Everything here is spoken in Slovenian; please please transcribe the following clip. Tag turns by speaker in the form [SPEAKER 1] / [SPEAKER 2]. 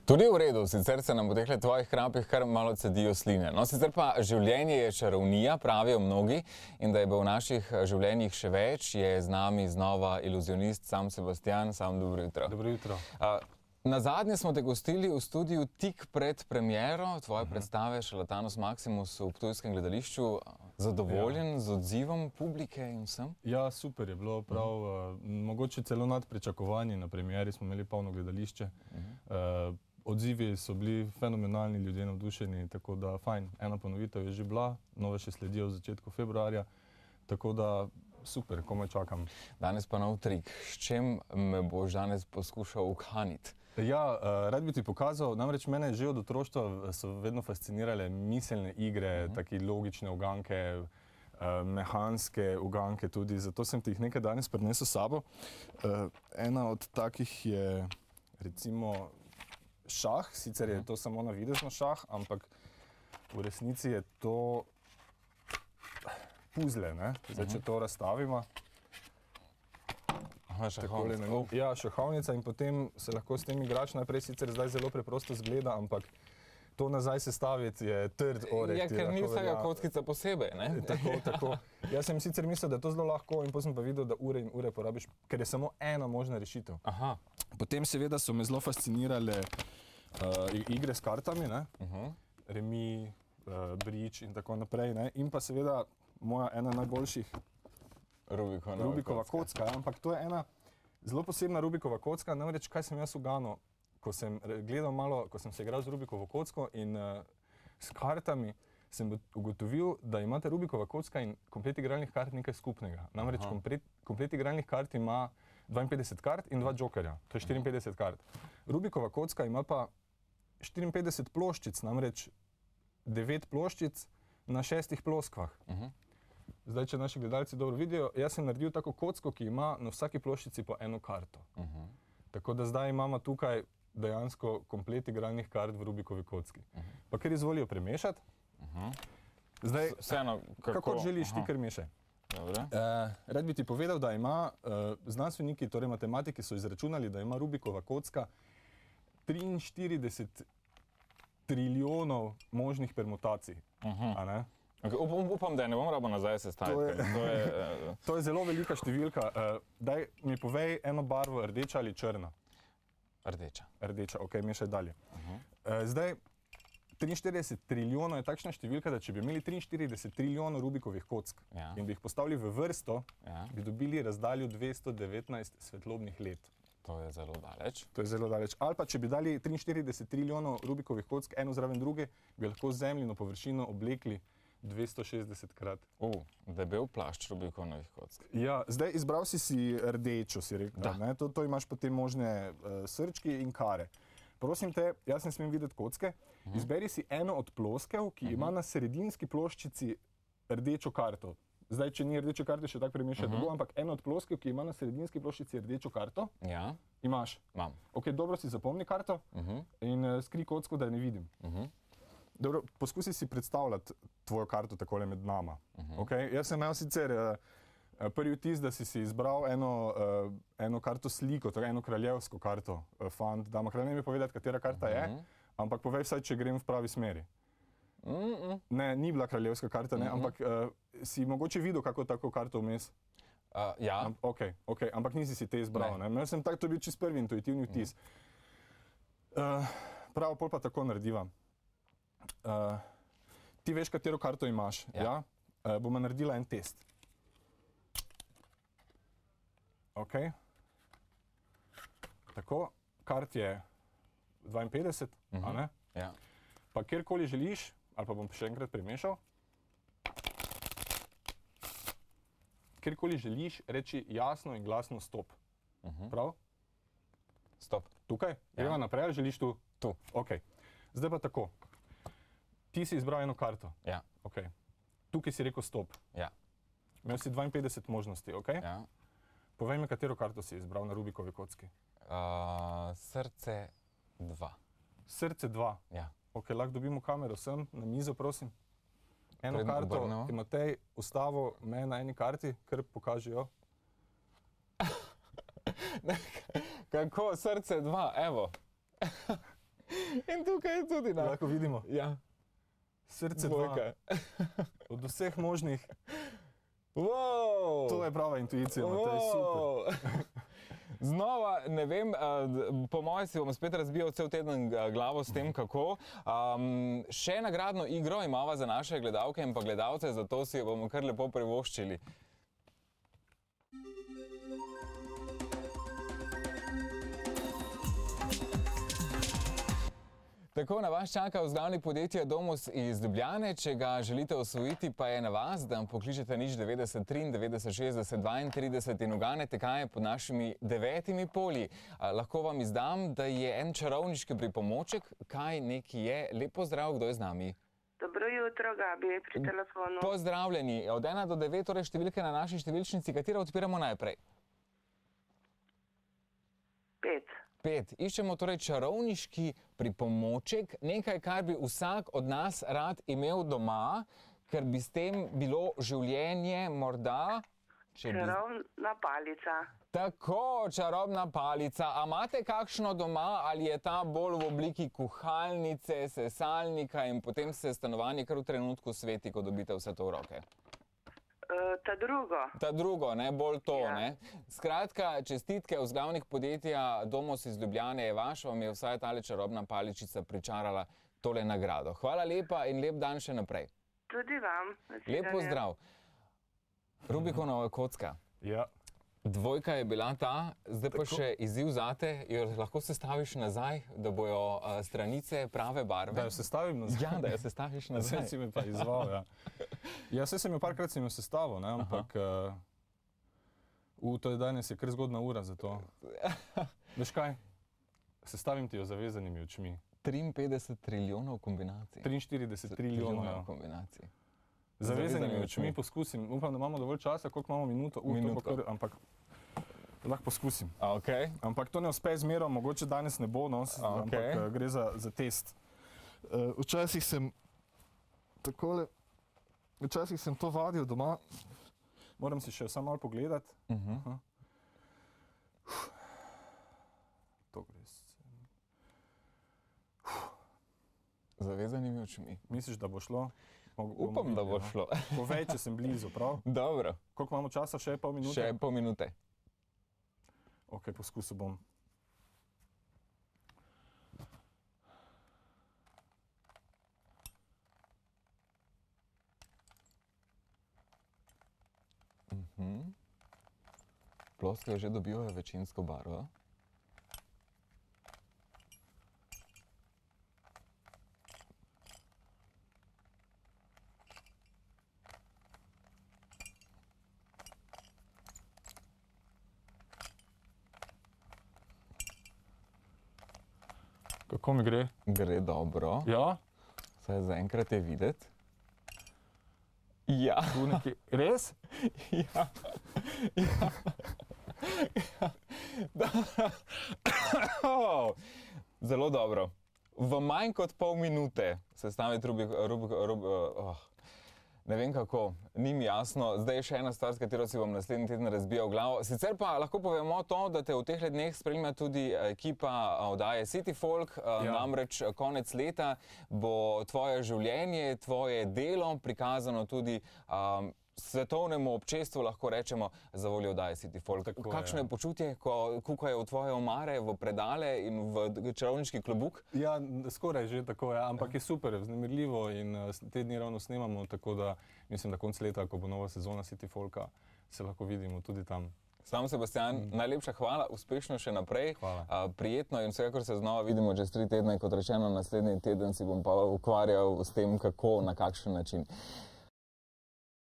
[SPEAKER 1] Tudi v redu, sicer se nam po teh tvojih krapih kar malo cedijo sline. No, sicer pa življenje je čarovnija, pravijo mnogi, in da je v naših življenjih še več, je z nami znova iluzionist Sam Sebastian. Sam, dobro jutro.
[SPEAKER 2] Dobro jutro.
[SPEAKER 1] Nazadnje smo te gostili v studiu tik pred premiero tvoje predstave Šarlatanus Maximus v ptujskem gledališču. Zadovoljen z odzivom publike in vsem?
[SPEAKER 2] Ja, super je bilo, prav, mogoče celo nad pričakovanji. Na premieri smo imeli polno gledališče. Odzivi so bili fenomenalni, ljudje navdušeni, tako da fajn. Ena ponovitev je že bila, nove še sledijo v začetku februarja, tako da super, komaj čakam.
[SPEAKER 1] Danes pa nov trik. S čem me boš danes poskušal ukaniti?
[SPEAKER 2] Ja, rad bi ti pokazal, namreč mene že od otroštva so vedno fascinirale miselne igre, taki logične uganke, mehanske uganke tudi, zato sem ti jih nekaj danes prinesel s sabo. Ena od takih je recimo šah, sicer je to samo navidezno šah, ampak v resnici je to puzle, ne? Zdaj, če to razstavimo.
[SPEAKER 1] Aha, šahovnica.
[SPEAKER 2] Ja, šahovnica in potem se lahko s tem igrač. Najprej sicer zdaj zelo preprosto zgleda, ampak to nazaj sestaviti je trd oreh.
[SPEAKER 1] Ja, ker ni vsega kockica posebej, ne?
[SPEAKER 2] Tako. Jaz sem sicer mislil, da je to zelo lahko in potem sem pa videl, da ure in ure porabiš, ker je samo ena možna rešitev.
[SPEAKER 1] Aha.
[SPEAKER 2] Potem seveda so me zelo fascinirale igre s kartami, ne? Remi, bridge in tako naprej, ne? In pa seveda moja ena najboljših Rubikova kocka, ampak to je ena zelo posebna Rubikova kocka, namreč kaj sem jaz uganil, ko sem gledal malo, ko sem se igral z Rubikovo kocko in s kartami, sem ugotovil, da imate Rubikova kocka in komplet igralnih kart nekaj skupnega. Namreč komplet igralnih kart ima 52 kart in 2 jokerja, to je 54 kart. Rubikova kocka ima pa 54 ploščic, namreč 9 ploščic na 6 ploskvah. Zdaj, če naši gledalci dobro vidijo, jaz sem naredil tako kocko, ki ima na vsaki ploščici po eno karto. Tako da zdaj imamo tukaj dejansko komplet igralnih kart v Rubikovi kocki. Pa kar izvolijo premešati. Zdaj, kako želiš ti kar mešaj. Rad bi ti povedal, da ima znanstveniki, torej matematiki, so izračunali, da ima Rubikova kocka 43 trilijonov možnih permutacij.
[SPEAKER 1] Upam, da ne bom rabo nazaj sestaviti.
[SPEAKER 2] To je zelo velika številka. Daj mi povej eno barvo, rdeča ali črna?
[SPEAKER 1] Rdeča.
[SPEAKER 2] Rdeča, ok, mešaj dalje. Zdaj, 43 trilijonov je takšna številka, da če bi imeli 43 trilijonov Rubikovih kock in bi jih postavili v vrsto, bi dobili razdaljo 219 svetlobnih let.
[SPEAKER 1] To je zelo daleč.
[SPEAKER 2] To je zelo daleč. Ali pa, če bi dali 43 trilijonov Rubikovih kock, eno zraven druge, bi lahko Zemljino površino oblekli 260 krat.
[SPEAKER 1] Debel plašč Rubikovih kock.
[SPEAKER 2] Ja, zdaj izbral si rdečo, si rekel, ne? To imaš potem možne srčki in kare. Prosim te, jaz ne smem videti kocke, izberi si eno od ploskev, ki ima na sredinski ploščici rdečo karto. Zdaj, če ni rdeče karte, še tako premešaj tako, ampak eno od ploskev, ki ima na sredinski ploščici rdečo karto, imaš.
[SPEAKER 1] Imam.
[SPEAKER 2] Ok, dobro si zapomni karto in skrij kocko, da je ne vidim. Dobro, poskusi si predstavljati tvojo karto takole med nama. Jaz sem imel sicer prvi vtis, da si izbral eno karto sliko, torej eno kraljevsko karto, fant, dama. Kralj ne mi povedati, katera karta je, ampak povej vsaj, če grem v pravi smeri. Ne, ni bila kraljevska karta, ne, ampak si mogoče videl kako tako karto vmes?
[SPEAKER 1] Ja.
[SPEAKER 2] Ok, ampak nisi si te izbral, ne. Imel sem tak, to je bil čist prvi intuitivni vtis. Prav, pol pa tako narediva. Ti veš, katero karto imaš, ja? Bomo naredila en test. Ok. Tako, kart je 52, a ne?
[SPEAKER 1] Ja.
[SPEAKER 2] Pa kjerkoli želiš, ali pa bom še enkrat premešal. Kjerkoli želiš, reči jasno in glasno stop. Prav?
[SPEAKER 1] Stop.
[SPEAKER 2] Tukaj? Greva naprej, ali želiš tu?
[SPEAKER 1] Tu.
[SPEAKER 2] Ok. Zdaj pa tako. Ti si izbral eno karto.
[SPEAKER 1] Ja.
[SPEAKER 2] Ok. Tukaj si rekel stop.
[SPEAKER 1] Ja.
[SPEAKER 2] Imel si 52 možnosti, ok?
[SPEAKER 1] Ja.
[SPEAKER 2] Povej mi, katero karto si izbral na Rubikovi kocki.
[SPEAKER 1] Srce 2.
[SPEAKER 2] Srce 2?
[SPEAKER 1] Ja.
[SPEAKER 2] Ok, lahko dobimo kamero sem, na mizo, prosim. Eno karto, Matej, ustavo me na eni karti, kar pokažijo.
[SPEAKER 1] Kako? Srce 2, evo. In tukaj je tudi, ne?
[SPEAKER 2] Lahko vidimo.
[SPEAKER 1] Ja.
[SPEAKER 2] Srce
[SPEAKER 1] Dvojka.
[SPEAKER 2] Od vseh možnih.
[SPEAKER 1] Wow.
[SPEAKER 2] To je prava intuicija, to je super.
[SPEAKER 1] Znova, ne vem, po mojem si bom spet razbijal cel teden glavo s tem, kako. Še nagradno igro imava za naše gledalke in pa gledalce, zato si jo bomo kar lepo privoščili. Tako, na vas čaka vzglavnik podjetja Domus iz Ljubljane. Če ga želite osvojiti, pa je na vas, da pokličete nič 93 90 60 32 in uganete, kaj je pod našimi 9 polji. Lahko vam izdam, da je en čarovniški pripomoček, kaj neki je. Lep pozdrav, kdo je z nami?
[SPEAKER 3] Dobro jutro, Gabi, pri telefonu.
[SPEAKER 1] Pozdravljeni. Od 1 do 9, torej številke na naši številčnici, katero odpiramo najprej?
[SPEAKER 3] 5.
[SPEAKER 1] 5. Iščemo torej čarovniški pripomoček, nekaj, kar bi vsak od nas rad imel doma, ker bi s tem bilo življenje morda...
[SPEAKER 3] Čarobna palica.
[SPEAKER 1] Tako, čarobna palica. A imate kakšno doma ali je ta bolj v obliki kuhalnice, sesalnika in potem se stanovanje kar v trenutku sveti, ko dobite vse to v roke?
[SPEAKER 3] Ta drugo.
[SPEAKER 1] Ta drugo, ne, bolj to, ne. Skratka, čestitke vzglavnik podjetja Domus iz Ljubljane je vaš, vam je vsaj tale čarobna paličica pričarala tole nagrado. Hvala lepa in lep dan še naprej.
[SPEAKER 3] Tudi vam.
[SPEAKER 1] Lep pozdrav. Rubikonova kocka.
[SPEAKER 2] Ja.
[SPEAKER 1] Dvojka je bila ta, zdaj pa še izziv zate, jo lahko sestaviš nazaj, da bojo stranice prave barve.
[SPEAKER 2] Da jo sestavim nazaj?
[SPEAKER 1] Ja, da jo sestaviš nazaj.
[SPEAKER 2] Zdaj si me pa izval, ja. Ja, saj sem jo parkrat sestavil, ne, ampak to je danes je kar zgodna ura za to. Veš kaj? Sestavim ti jo zavezanimi očmi.
[SPEAKER 1] 53 trilijonov kombinacij.
[SPEAKER 2] 43 trilijonov
[SPEAKER 1] kombinacij.
[SPEAKER 2] Zavezanimi očmi poskusim. Upam, da imamo dovolj časa, koliko imamo minuto. Ampak lahko poskusim.
[SPEAKER 1] Okay.
[SPEAKER 2] Ampak to ne uspe zmerom, mogoče danes ne bo, no, ampak gre za test. Včasih sem takole, včasih sem to vadil doma. Moram si še samo malo pogledati. To gre sem.
[SPEAKER 1] Zavezanimi očmi.
[SPEAKER 2] Misliš, da bo šlo?
[SPEAKER 1] Upam, da bo šlo.
[SPEAKER 2] Povej, če sem blizu, prav?
[SPEAKER 1] Dobro.
[SPEAKER 2] Koliko imamo časa? Še pol minute?
[SPEAKER 1] Še pol minute.
[SPEAKER 2] Ok, poskusil bom.
[SPEAKER 1] Ploskve že dobivajo večinsko barvo.
[SPEAKER 2] Kako mi gre?
[SPEAKER 1] Gre dobro.
[SPEAKER 2] Ja?
[SPEAKER 1] Saj zaenkrat je videti. Ja.
[SPEAKER 2] Tu nekje. Res?
[SPEAKER 1] Ja. Ja. Dobro. Zelo dobro. V manj kot pol minute sestaviti ne vem kako, ni mi jasno. Zdaj je še ena stvar, s katero si bom naslednji teden razbijal glavo. Sicer pa lahko povemo to, da te v teh dneh spremlja tudi ekipa oddaje City Folk. Namreč konec leta bo tvoje življenje, tvoje delo prikazano tudi svetovnemu občestvu, lahko rečemo, za voljo oddaje City Folk. Kakšno je počutje, ko kukajo v tvoje omare, v predale in v čarovniški klobuk?
[SPEAKER 2] Ja, skoraj že tako, ja. Ampak je super, vznemirljivo in te dni ravno snemamo, tako da mislim, da konc leta, ko bo nova sezona City Folka, se lahko vidimo tudi tam.
[SPEAKER 1] Sam Sebastian, najlepša hvala, uspešno še naprej.
[SPEAKER 2] Hvala.
[SPEAKER 1] Prijetno in vsekakor se znova vidimo čez 3 tedne, kot rečeno, naslednji teden si bom pa ukvarjal s tem, kako, na kakšen način.